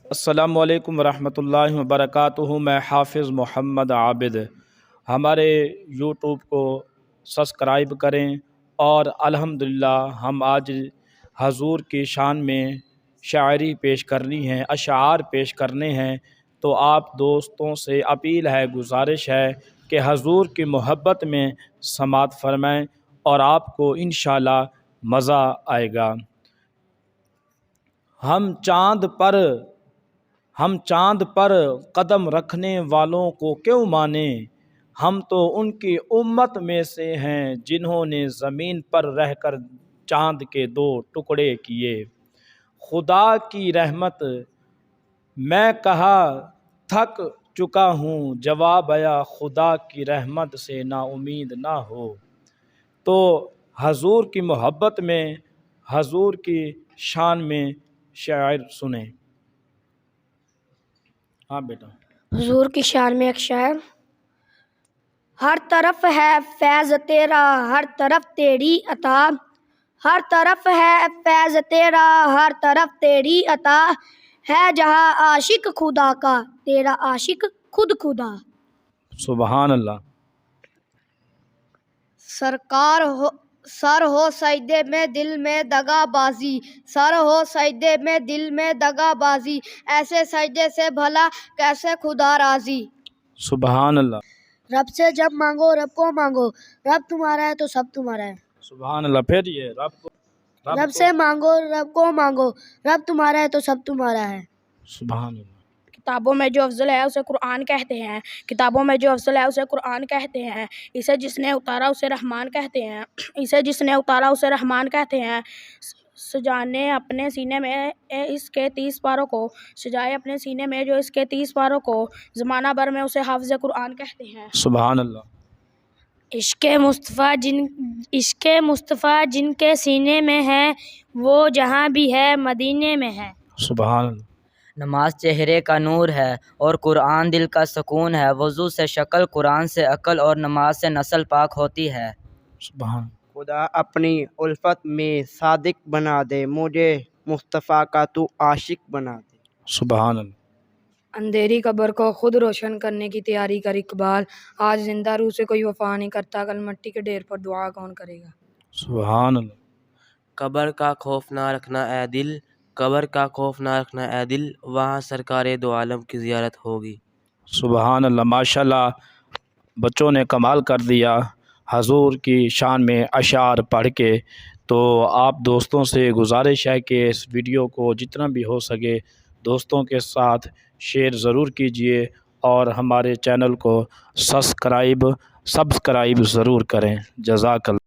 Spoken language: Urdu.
السلام علیکم ورحمۃ اللہ وبرکاتہ۔ میں حافظ محمد عابد۔ ہمارے یوٹیوب کو سبسکرائب کریں، اور الحمدللہ ہم آج حضور کی شان میں شاعری پیش کرنی ہے، اشعار پیش کرنے ہیں۔ تو آپ دوستوں سے اپیل ہے، گزارش ہے کہ حضور کی محبت میں سماعت فرمائیں، اور آپ کو انشاءاللہ مزہ آئے گا۔ ہم چاند پر قدم رکھنے والوں کو کیوں مانیں؟ ہم تو ان کی امت میں سے ہیں جنہوں نے زمین پر رہ کر چاند کے 2 ٹکڑے کیے۔ خدا کی رحمت میں کہا تھک چکا ہوں، جواب آیا خدا کی رحمت سے نا امید نہ ہو۔ تو حضور کی محبت میں، حضور کی شان میں شاعر سنیں۔ ہاں بیٹا۔ حضور کی شان میں ایک شعر۔ ہر طرف ہے فیض تیرا، ہر طرف تیری عطا، ہر طرف ہے فیض تیرا، ہر طرف تیری عطا، ہے جہاں عاشق خدا کا تیرا عاشق خود خدا۔ سبحان اللہ۔ سر ہو سجدے میں دل میں دغا بازی، سر ہو سجدے میں دل میں دغا بازی، ایسے سجدے سے بھلا کیسے خدا راضی۔ سبحان اللہ۔ رب سے جب مانگو رب کو مانگو، رب تمہارا ہے تو سب تمہارا ہے۔ سبحان اللہ۔ پھر یہ رب سے مانگو رب کو مانگو، رب تمہارا ہے تو سب تمہارا ہے۔ سبحان اللہ۔ کتابوں میں جو افضل ہے اسے قرآن کہتے ہیں، کتابوں میں جو افضل ہے اسے قرآن کہتے ہیں، اسے جس نے اتارا اسے رحمان کہتے ہیں، اسے جس نے اتارا اسے رحمان کہتے ہیں۔ سجانے اپنے سینے میں اس کے 30 پاروں کو، سجائے اپنے سینے میں جو اس کے 30 پاروں کو، زمانہ بھر میں اسے حافظ قرآن کہتے ہیں۔ سبحان اللہ۔ عشق مصطفیٰ جن کے سینے میں ہے، وہ جہاں بھی ہے مدینے میں ہے۔ سبحان اللہ۔ نماز چہرے کا نور ہے اور قرآن دل کا سکون ہے، وضو سے شکل، قرآن سے عقل اور نماز سے نسل پاک ہوتی ہے۔ سبحان۔ خدا اپنی الفت میں صادق بنا دے، مجھے مصطفیٰ کا تو عاشق بنا دے۔ سبحان اللہ۔ اندھیری قبر کو خود روشن کرنے کی تیاری کر اقبال، آج زندہ روح سے کوئی وفا نہیں کرتا، کل مٹی کے ڈھیر پر دعا کون کرے گا۔ سبحان اللہ۔ قبر کا خوف نہ رکھنا اے دل، قبر کا خوف نہ رکھنا اے دل، وہاں سرکار دو عالم کی زیارت ہوگی۔ سبحان اللہ۔ ماشاءاللہ بچوں نے کمال کر دیا حضور کی شان میں اشعار پڑھ کے۔ تو آپ دوستوں سے گزارش ہے کہ اس ویڈیو کو جتنا بھی ہو سکے دوستوں کے ساتھ شیئر ضرور کیجئے، اور ہمارے چینل کو سبسکرائب ضرور کریں۔ جزاک اللہ۔